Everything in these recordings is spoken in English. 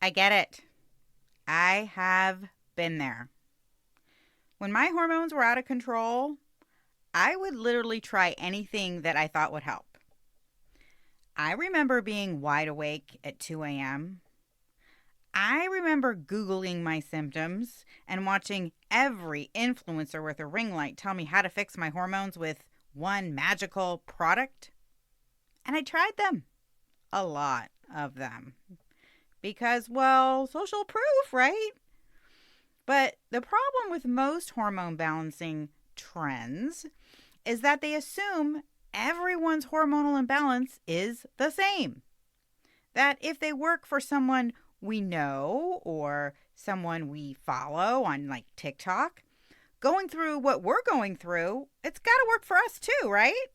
I get it. I have been there. When my hormones were out of control, I would literally try anything that I thought would help. I remember being wide awake at 2 a.m. I remember Googling my symptoms and watching every influencer with a ring light tell me how to fix my hormones with one magical product. And I tried them. A lot of them. Because, well, social proof, right? But the problem with most hormone balancing trends is that they assume everyone's hormonal imbalance is the same. That if they work for someone we know or someone we follow on like TikTok, going through what we're going through, it's got to work for us too, right?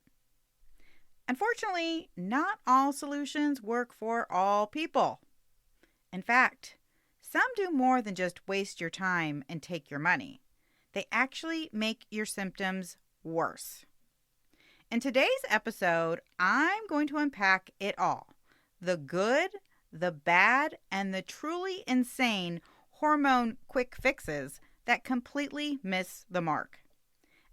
Unfortunately, not all solutions work for all people. In fact, some do more than just waste your time and take your money. They actually make your symptoms worse. In today's episode, I'm going to unpack it all. The good, the bad, and the truly insane hormone quick fixes that completely miss the mark.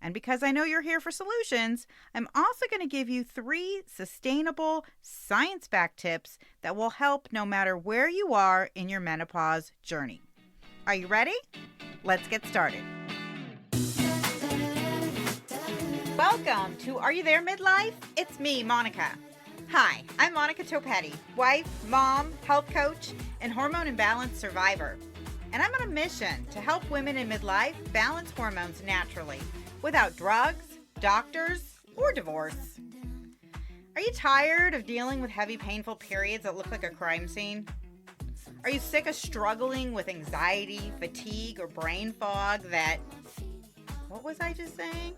And because I know you're here for solutions, I'm also going to give you 3 sustainable, science-backed tips that will help no matter where you are in your menopause journey. Are you ready? Let's get started. Welcome to Are You There Midlife? It's me, Monica. Hi, I'm Monica Topetti, wife, mom, health coach, and hormone imbalance survivor. And I'm on a mission to help women in midlife balance hormones naturally without drugs, doctors, or divorce. Are you tired of dealing with heavy, painful periods that look like a crime scene? Are you sick of struggling with anxiety, fatigue, or brain fog that... What was I just saying?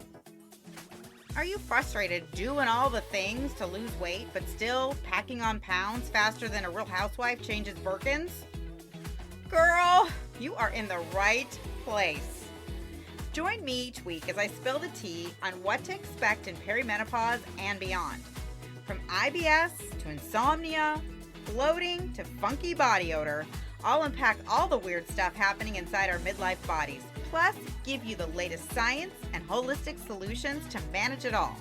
Are you frustrated doing all the things to lose weight but still packing on pounds faster than a real housewife changes Birkins? Girl, you are in the right place. Join me each week as I spill the tea on what to expect in perimenopause and beyond. From IBS to insomnia, bloating to funky body odor, I'll unpack all the weird stuff happening inside our midlife bodies, plus give you the latest science and holistic solutions to manage it all.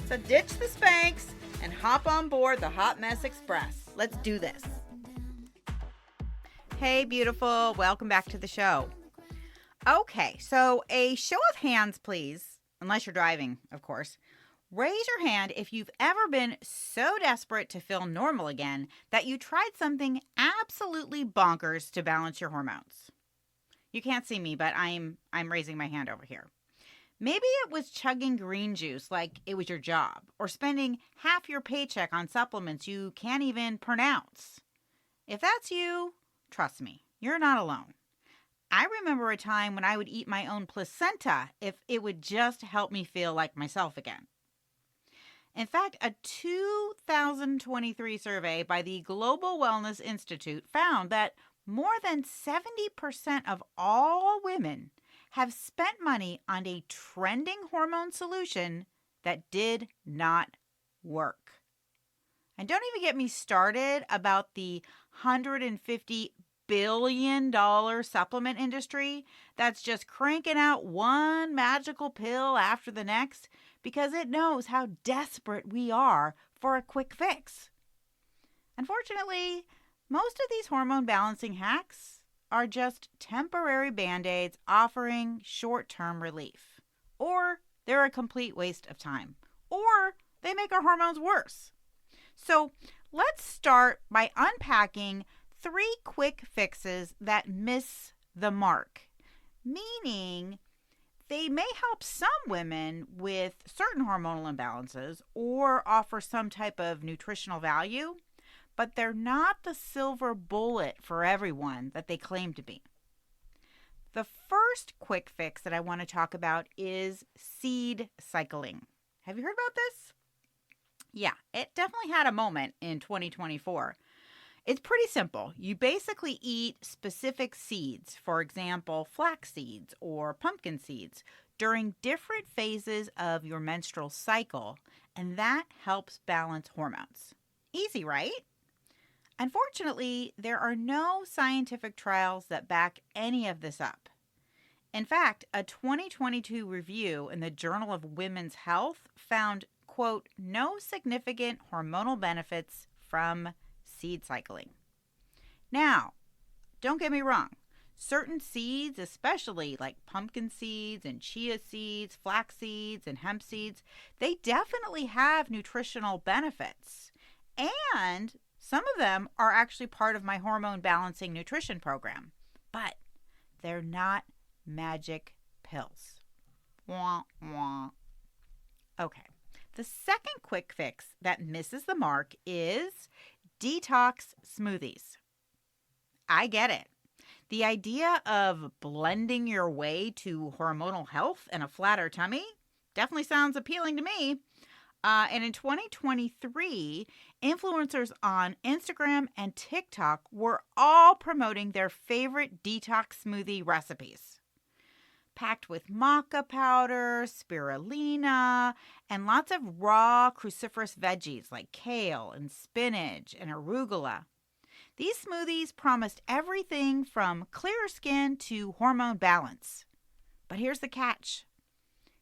So ditch the Spanx and hop on board the Hot Mess Express. Let's do this. Hey, beautiful. Welcome back to the show. Okay, so a show of hands, please, unless you're driving, of course. Raise your hand if you've ever been so desperate to feel normal again that you tried something absolutely bonkers to balance your hormones. You can't see me, but I'm raising my hand over here. Maybe it was chugging green juice like it was your job, or spending half your paycheck on supplements you can't even pronounce. If that's you, trust me, you're not alone. I remember a time when I would eat my own placenta if it would just help me feel like myself again. In fact, a 2023 survey by the Global Wellness Institute found that more than 70% of all women have spent money on a trending hormone solution that did not work. And don't even get me started about the $150 billion supplement industry that's just cranking out one magical pill after the next because it knows how desperate we are for a quick fix. Unfortunately, most of these hormone balancing hacks are just temporary band-aids offering short-term relief. Or they're a complete waste of time. Or they make our hormones worse. So let's start by unpacking 3 quick fixes that miss the mark, meaning they may help some women with certain hormonal imbalances or offer some type of nutritional value, but they're not the silver bullet for everyone that they claim to be. The first quick fix that I want to talk about is seed cycling. Have you heard about this? Yeah, it definitely had a moment in 2024. It's pretty simple. You basically eat specific seeds, for example, flax seeds or pumpkin seeds, during different phases of your menstrual cycle, and that helps balance hormones. Easy, right? Unfortunately, there are no scientific trials that back any of this up. In fact, a 2022 review in the Journal of Women's Health found, quote, no significant hormonal benefits from seed cycling. Now, don't get me wrong. Certain seeds, especially like pumpkin seeds and chia seeds, flax seeds, and hemp seeds, they definitely have nutritional benefits. And some of them are actually part of my hormone balancing nutrition program. But they're not magic pills. Wah, wah. Okay. The second quick fix that misses the mark is detox smoothies. I get it. The idea of blending your way to hormonal health and a flatter tummy definitely sounds appealing to me. And in 2023, influencers on Instagram and TikTok were all promoting their favorite detox smoothie recipes. Packed with maca powder, spirulina, and lots of raw cruciferous veggies like kale and spinach and arugula. These smoothies promised everything from clear skin to hormone balance. But here's the catch.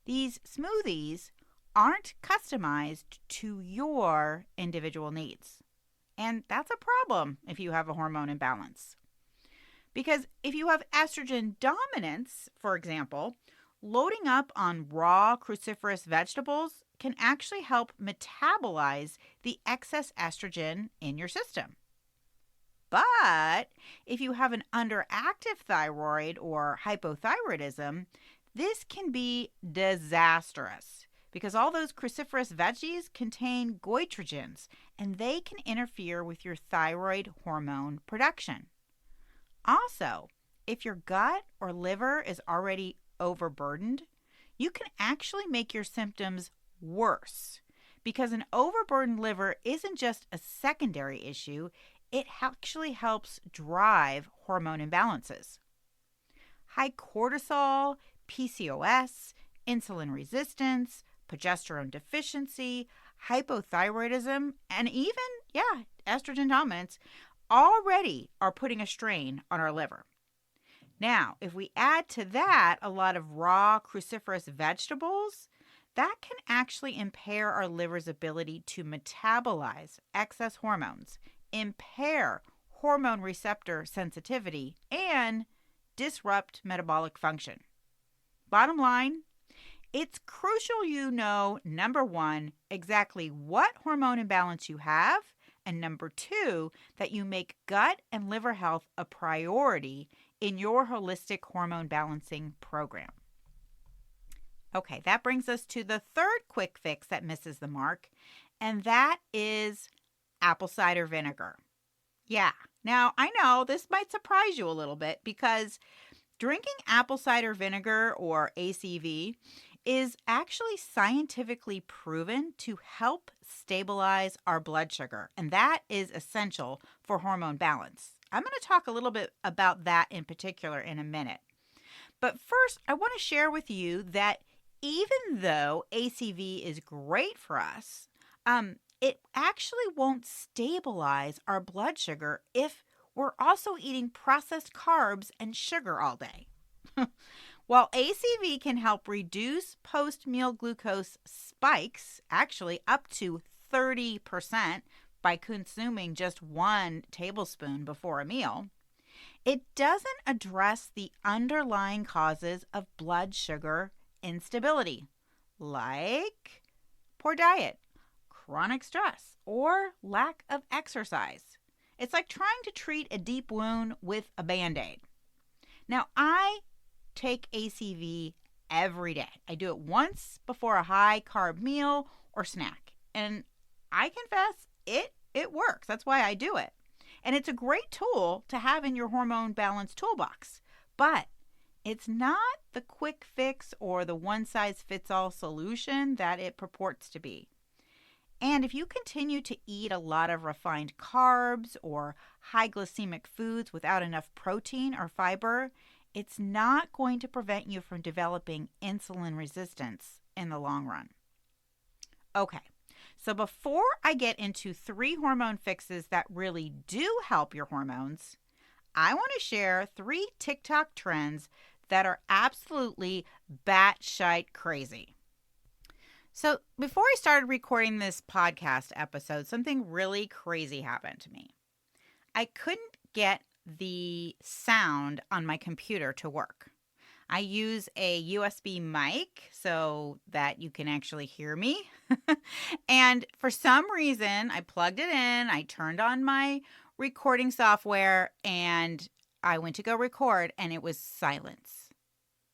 These smoothies aren't customized to your individual needs. And that's a problem if you have a hormone imbalance. Because if you have estrogen dominance, for example, loading up on raw cruciferous vegetables can actually help metabolize the excess estrogen in your system. But if you have an underactive thyroid or hypothyroidism, this can be disastrous because all those cruciferous veggies contain goitrogens and they can interfere with your thyroid hormone production. Also, if your gut or liver is already overburdened, you can actually make your symptoms worse because an overburdened liver isn't just a secondary issue, it actually helps drive hormone imbalances. High cortisol, PCOS, insulin resistance, progesterone deficiency, hypothyroidism, and even, estrogen dominance already are putting a strain on our liver. Now, if we add to that a lot of raw cruciferous vegetables, that can actually impair our liver's ability to metabolize excess hormones, impair hormone receptor sensitivity, and disrupt metabolic function. Bottom line, it's crucial you know, number one, exactly what hormone imbalance you have, and number two, that you make gut and liver health a priority in your holistic hormone balancing program. Okay, that brings us to the third quick fix that misses the mark, and that is apple cider vinegar. Yeah, now I know this might surprise you a little bit because drinking apple cider vinegar, or ACV, is actually scientifically proven to help stabilize our blood sugar, and that is essential for hormone balance. I'm going to talk a little bit about that in particular in a minute. But first, I want to share with you that even though ACV is great for us, it actually won't stabilize our blood sugar if we're also eating processed carbs and sugar all day. While ACV can help reduce post-meal glucose spikes, actually up to 30% by consuming just 1 tablespoon before a meal, it doesn't address the underlying causes of blood sugar instability, like poor diet, chronic stress, or lack of exercise. It's like trying to treat a deep wound with a Band-Aid. Now, I take ACV every day. I do it once before a high-carb meal or snack. And I confess, it works. That's why I do it. And it's a great tool to have in your hormone balance toolbox. But it's not the quick fix or the one-size-fits-all solution that it purports to be. And if you continue to eat a lot of refined carbs or high glycemic foods without enough protein or fiber, it's not going to prevent you from developing insulin resistance in the long run. Okay, So before I get into 3 hormone fixes that really do help your hormones, I want to share 3 TikTok trends that are absolutely batshit crazy. So before I started recording this podcast episode, something really crazy happened to me. I couldn't get the sound on my computer to work. I use a USB mic so that you can actually hear me. And for some reason, I plugged it in, I turned on my recording software, and I went to go record, and it was silence.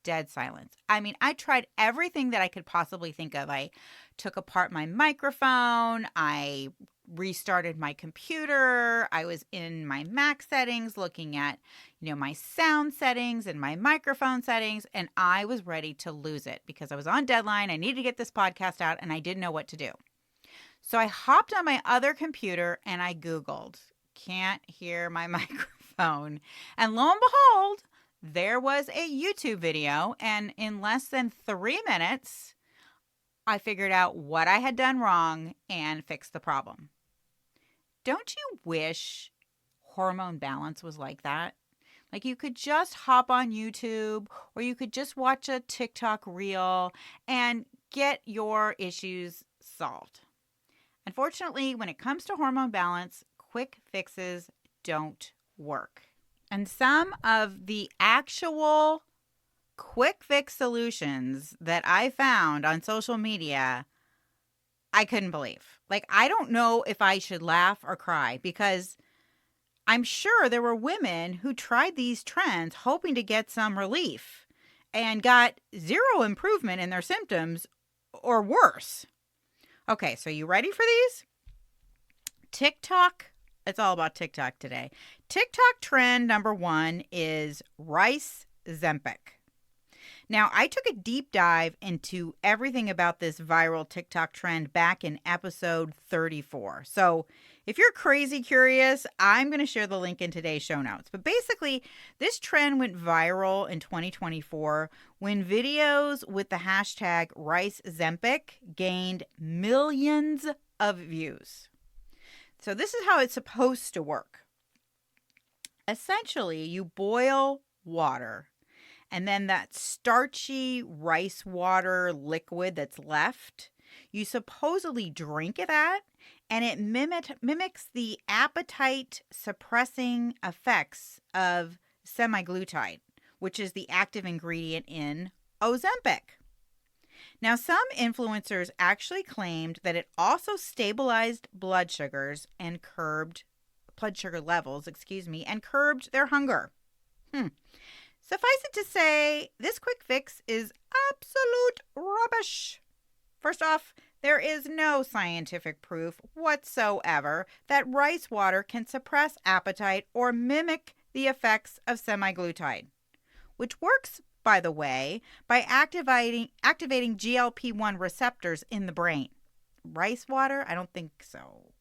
Dead silence. I mean, I tried everything that I could possibly think of. I took apart my microphone. I restarted my computer. I was in my Mac settings looking at, my sound settings and my microphone settings, and I was ready to lose it because I was on deadline. I needed to get this podcast out, and I didn't know what to do. So I hopped on my other computer and I Googled, can't hear my microphone. And lo and behold, there was a YouTube video, and in less than 3 minutes, I figured out what I had done wrong and fixed the problem. Don't you wish hormone balance was like that? Like you could just hop on YouTube or you could just watch a TikTok reel and get your issues solved. Unfortunately, when it comes to hormone balance, quick fixes don't work. And some of the actual quick fix solutions that I found on social media, I couldn't believe. Like, I don't know if I should laugh or cry because I'm sure there were women who tried these trends hoping to get some relief and got zero improvement in their symptoms or worse. Okay, so you ready for these? TikTok. It's all about TikTok today. TikTok trend number 1 is rice Zempic. Now, I took a deep dive into everything about this viral TikTok trend back in episode 34. So if you're crazy curious, I'm going to share the link in today's show notes. But basically, this trend went viral in 2024 when videos with the hashtag rice Zempic gained millions of views. So this is how it's supposed to work. Essentially, you boil water, and then that starchy rice water liquid that's left, you supposedly drink that, and it mimics the appetite-suppressing effects of semaglutide, which is the active ingredient in Ozempic. Now, some influencers actually claimed that it also stabilized blood sugars and curbed blood sugar levels, and curbed their hunger. Suffice it to say, this quick fix is absolute rubbish. First off, there is no scientific proof whatsoever that rice water can suppress appetite or mimic the effects of semaglutide, which works, by the way, by activating GLP-1 receptors in the brain. Rice water? I don't think so.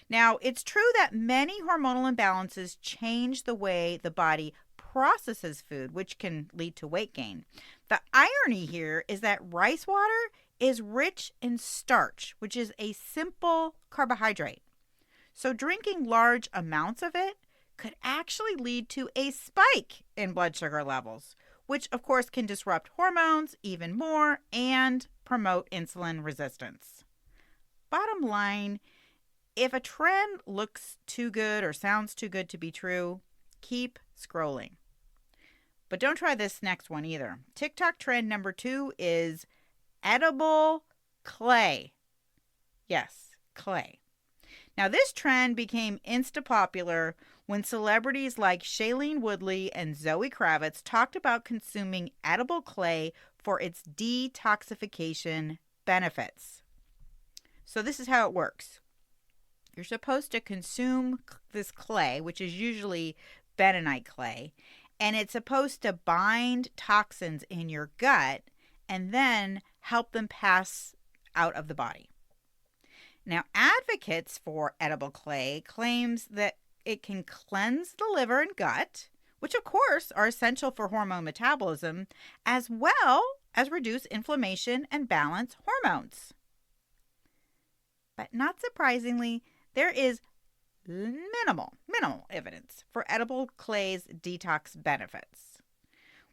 Now, it's true that many hormonal imbalances change the way the body processes food, which can lead to weight gain. The irony here is that rice water is rich in starch, which is a simple carbohydrate. So drinking large amounts of it could actually lead to a spike in blood sugar levels, which of course can disrupt hormones even more and promote insulin resistance. Bottom line, if a trend looks too good or sounds too good to be true, keep scrolling. But don't try this next one either. TikTok trend number 2 is edible clay. Yes, clay. Now, this trend became insta-popular when celebrities like Shailene Woodley and Zoe Kravitz talked about consuming edible clay for its detoxification benefits. So this is how it works. You're supposed to consume this clay, which is usually bentonite clay, and it's supposed to bind toxins in your gut and then help them pass out of the body. Now, advocates for edible clay claims that it can cleanse the liver and gut, which of course are essential for hormone metabolism, as well as reduce inflammation and balance hormones. But not surprisingly, there is minimal evidence for edible clay's detox benefits.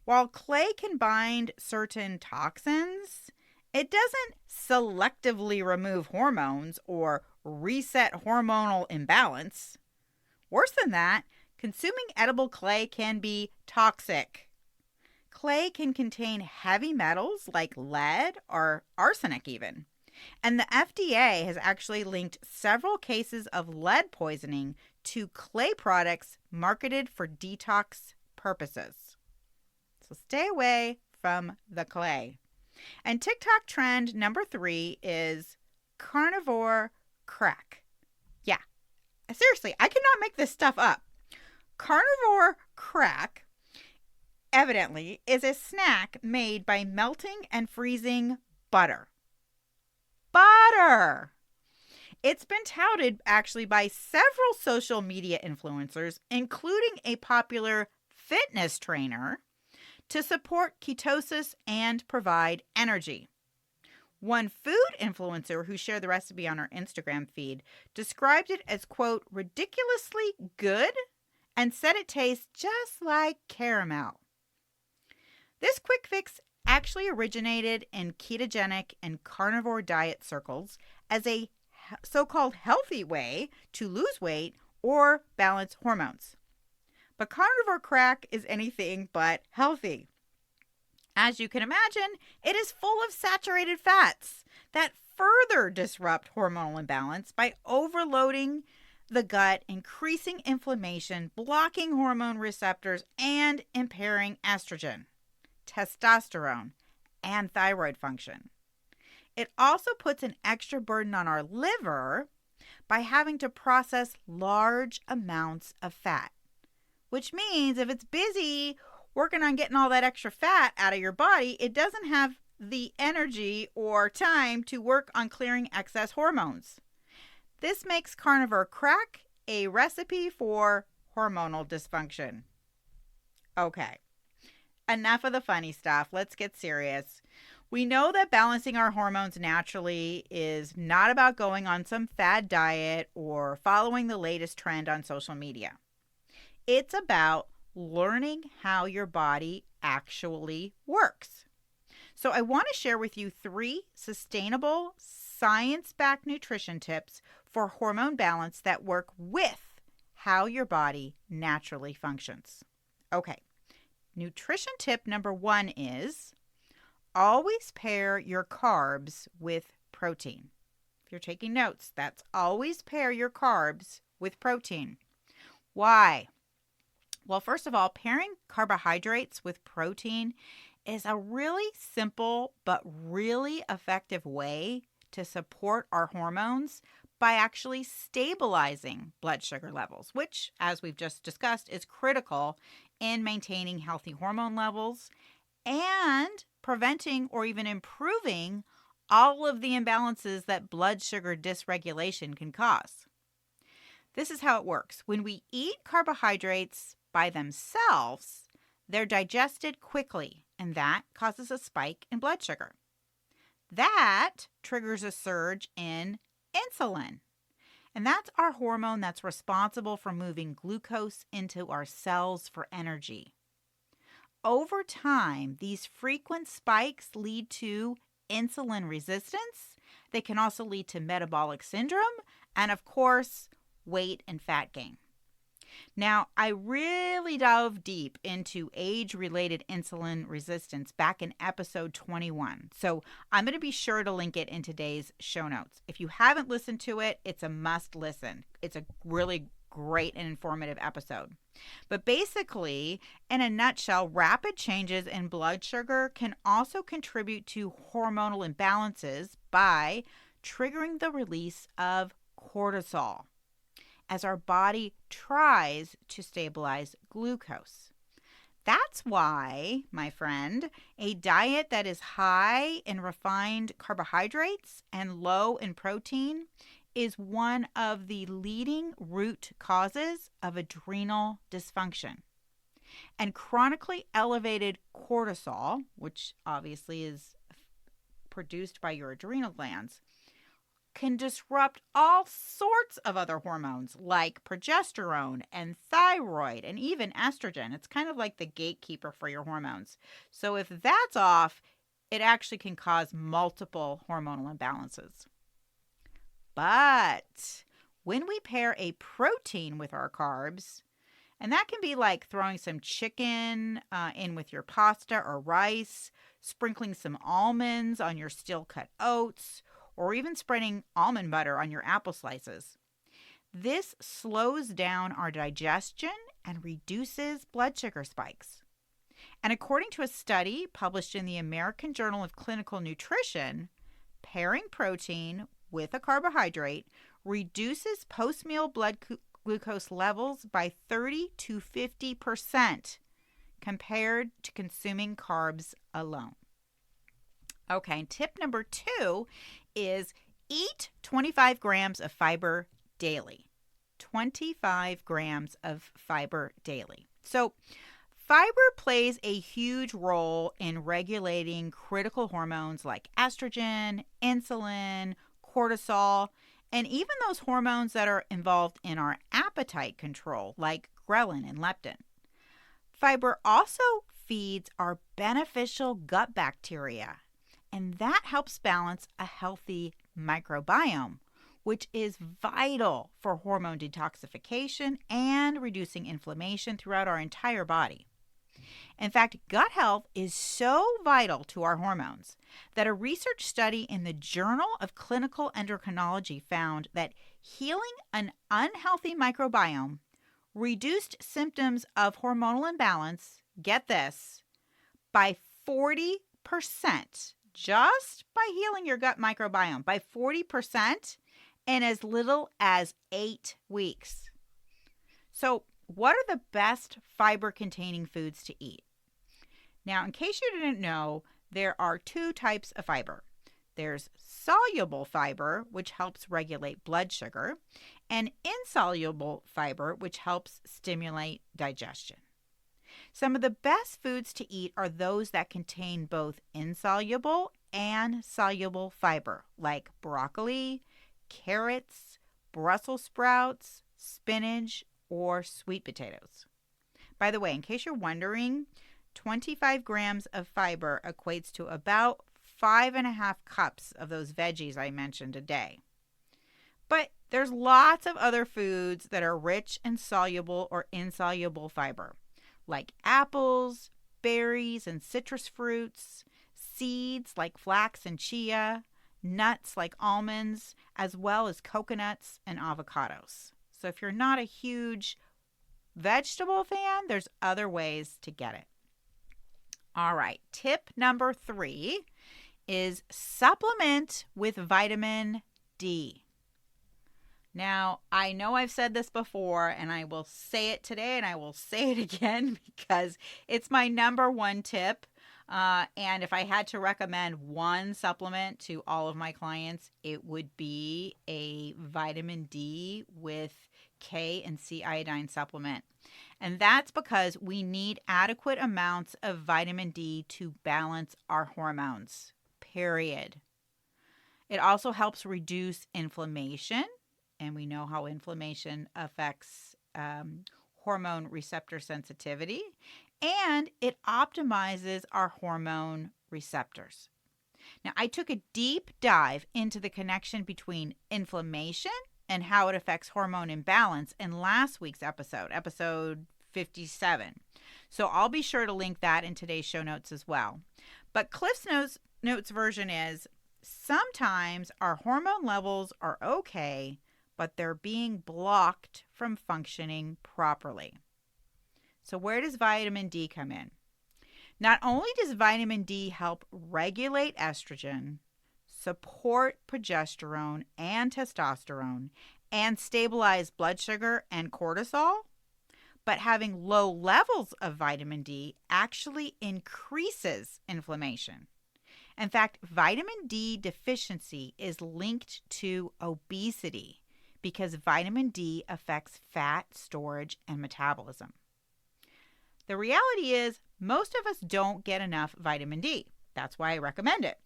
While clay can bind certain toxins, it doesn't selectively remove hormones or reset hormonal imbalance. Worse than that, consuming edible clay can be toxic. Clay can contain heavy metals like lead or arsenic even. And the FDA has actually linked several cases of lead poisoning to clay products marketed for detox purposes. So stay away from the clay. And TikTok trend number 3 is carnivore crack. Yeah, seriously, I cannot make this stuff up. Carnivore crack, evidently, is a snack made by melting and freezing butter. Butter! It's been touted actually by several social media influencers, including a popular fitness trainer, to support ketosis and provide energy. One food influencer who shared the recipe on her Instagram feed described it as, quote, ridiculously good and said it tastes just like caramel. This quick fix actually originated in ketogenic and carnivore diet circles as a so-called healthy way to lose weight or balance hormones. But carnivore crack is anything but healthy. As you can imagine, it is full of saturated fats that further disrupt hormonal imbalance by overloading the gut, increasing inflammation, blocking hormone receptors, and impairing estrogen, testosterone, and thyroid function. It also puts an extra burden on our liver by having to process large amounts of fat, which means if it's busy working on getting all that extra fat out of your body, it doesn't have the energy or time to work on clearing excess hormones. This makes carnivore crack a recipe for hormonal dysfunction. Okay, enough of the funny stuff. Let's get serious. We know that balancing our hormones naturally is not about going on some fad diet or following the latest trend on social media. It's about learning how your body actually works. So I want to share with you 3 sustainable, science-backed nutrition tips for hormone balance that work with how your body naturally functions. Okay, nutrition tip number 1 is always pair your carbs with protein. If you're taking notes, that's always pair your carbs with protein. Why? Well, first of all, pairing carbohydrates with protein is a really simple but really effective way to support our hormones by actually stabilizing blood sugar levels, which, as we've just discussed, is critical in maintaining healthy hormone levels and preventing or even improving all of the imbalances that blood sugar dysregulation can cause. This is how it works. When we eat carbohydrates by themselves, they're digested quickly, and that causes a spike in blood sugar. That triggers a surge in insulin, and that's our hormone that's responsible for moving glucose into our cells for energy. Over time, these frequent spikes lead to insulin resistance. They can also lead to metabolic syndrome and, of course, weight and fat gain. Now, I really dove deep into age-related insulin resistance back in episode 21. So I'm going to be sure to link it in today's show notes. If you haven't listened to it, it's a must listen. It's a really great and informative episode. But basically, in a nutshell, rapid changes in blood sugar can also contribute to hormonal imbalances by triggering the release of cortisol as our body tries to stabilize glucose. That's why, my friend, a diet that is high in refined carbohydrates and low in protein is one of the leading root causes of adrenal dysfunction. And chronically elevated cortisol, which obviously is produced by your adrenal glands, can disrupt all sorts of other hormones like progesterone and thyroid and even estrogen. It's kind of like the gatekeeper for your hormones. So if that's off, it actually can cause multiple hormonal imbalances. But when we pair a protein with our carbs, and that can be like throwing some chicken in with your pasta or rice, sprinkling some almonds on your steel-cut oats, or even spreading almond butter on your apple slices. This slows down our digestion and reduces blood sugar spikes. And according to a study published in the American Journal of Clinical Nutrition, pairing protein with a carbohydrate reduces post-meal blood glucose levels by 30 to 50% compared to consuming carbs alone. Okay, tip number 2 is eat 25 grams of fiber daily. 25 grams of fiber daily. So fiber plays a huge role in regulating critical hormones like estrogen, insulin, cortisol, and even those hormones that are involved in our appetite control, like ghrelin and leptin. Fiber also feeds our beneficial gut bacteria, and that helps balance a healthy microbiome, which is vital for hormone detoxification and reducing inflammation throughout our entire body. In fact, gut health is so vital to our hormones that a research study in the Journal of Clinical Endocrinology found that healing an unhealthy microbiome reduced symptoms of hormonal imbalance, get this, by 40%, just by healing your gut microbiome, by 40% in as little as 8 weeks. So, what are the best fiber-containing foods to eat? Now, in case you didn't know, there are 2 types of fiber. There's soluble fiber, which helps regulate blood sugar, and insoluble fiber, which helps stimulate digestion. Some of the best foods to eat are those that contain both insoluble and soluble fiber, like broccoli, carrots, Brussels sprouts, spinach, or sweet potatoes. By the way, in case you're wondering, 25 grams of fiber equates to about 5.5 cups of those veggies I mentioned a day. But there's lots of other foods that are rich in soluble or insoluble fiber, like apples, berries and citrus fruits, seeds like flax and chia, nuts like almonds, as well as coconuts and avocados. So if you're not a huge vegetable fan, there's other ways to get it. All right, tip number 3 is supplement with vitamin D. Now, I know I've said this before, and I will say it today, and I will say it again because it's my number 1 tip. And if I had to recommend one supplement to all of my clients, it would be a vitamin D with K and C iodine supplement. And that's because we need adequate amounts of vitamin D to balance our hormones, period. It also helps reduce inflammation, and we know how inflammation affects hormone receptor sensitivity, and it optimizes our hormone receptors. Now, I took a deep dive into the connection between inflammation and how it affects hormone imbalance in last week's episode 57. So I'll be sure to link that in today's show notes as well. But Cliff's Notes version is, sometimes our hormone levels are okay, but they're being blocked from functioning properly. So where does vitamin D come in? Not only does vitamin D help regulate estrogen, support progesterone and testosterone, and stabilize blood sugar and cortisol, but having low levels of vitamin D actually increases inflammation. In fact, vitamin D deficiency is linked to obesity because vitamin D affects fat storage and metabolism. The reality is, most of us don't get enough vitamin D. That's why I recommend it.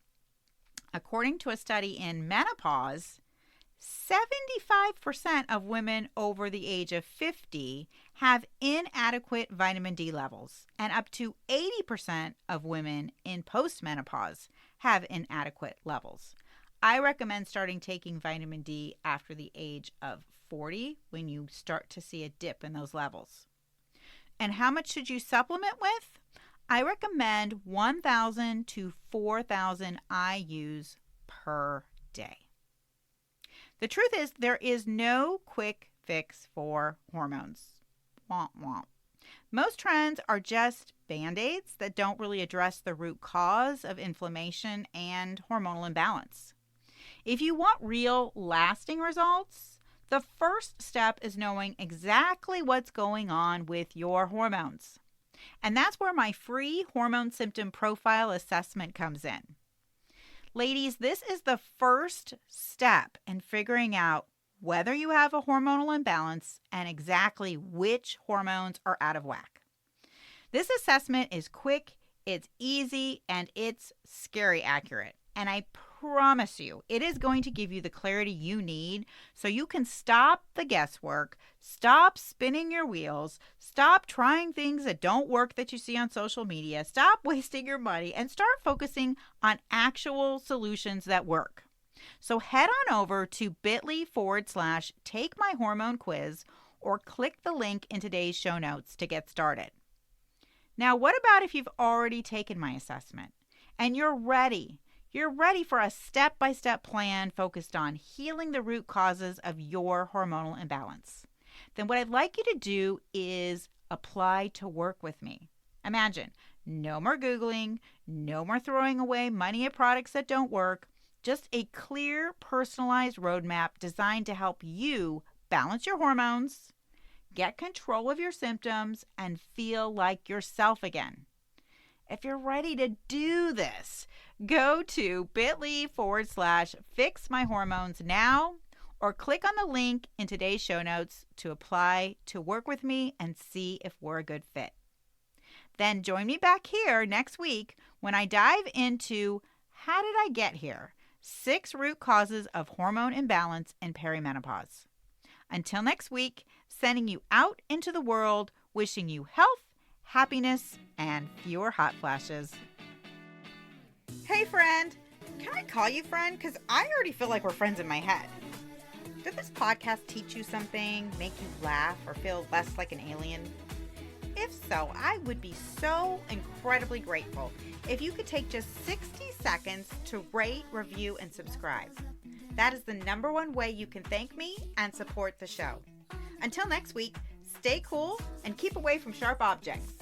According to a study in Menopause, 75% of women over the age of 50 have inadequate vitamin D levels, and up to 80% of women in postmenopause have inadequate levels. I recommend starting taking vitamin D after the age of 40 when you start to see a dip in those levels. And how much should you supplement with? I recommend 1,000 to 4,000 IUs per day. The truth is, there is no quick fix for hormones. Womp womp. Most trends are just band-aids that don't really address the root cause of inflammation and hormonal imbalance. If you want real, lasting results, the first step is knowing exactly what's going on with your hormones. And that's where my free hormone symptom profile assessment comes in. Ladies, this is the first step in figuring out whether you have a hormonal imbalance and exactly which hormones are out of whack. This assessment is quick, it's easy, and it's scary accurate. And I promise you, it is going to give you the clarity you need so you can stop the guesswork, stop spinning your wheels, stop trying things that don't work that you see on social media, stop wasting your money, and start focusing on actual solutions that work. So head on over to bit.ly/take my hormone quiz or click the link in today's show notes to get started. Now, what about if you've already taken my assessment and you're ready? You're ready for a step-by-step plan focused on healing the root causes of your hormonal imbalance. Then what I'd like you to do is apply to work with me. Imagine, no more Googling, no more throwing away money at products that don't work, just a clear, personalized roadmap designed to help you balance your hormones, get control of your symptoms, and feel like yourself again. If you're ready to do this, go to bit.ly/fix my hormones now or click on the link in today's show notes to apply to work with me and see if we're a good fit. Then join me back here next week when I dive into how did I get here? 6 root causes of hormone imbalance in perimenopause. Until next week, sending you out into the world, wishing you health, happiness, and fewer hot flashes. Hey friend, can I call you friend? Because I already feel like we're friends in my head. Did this podcast teach you something, make you laugh, or feel less like an alien? If so, I would be so incredibly grateful if you could take just 60 seconds to rate, review, and subscribe. That is the #1 way you can thank me and support the show. Until next week, stay cool and keep away from sharp objects.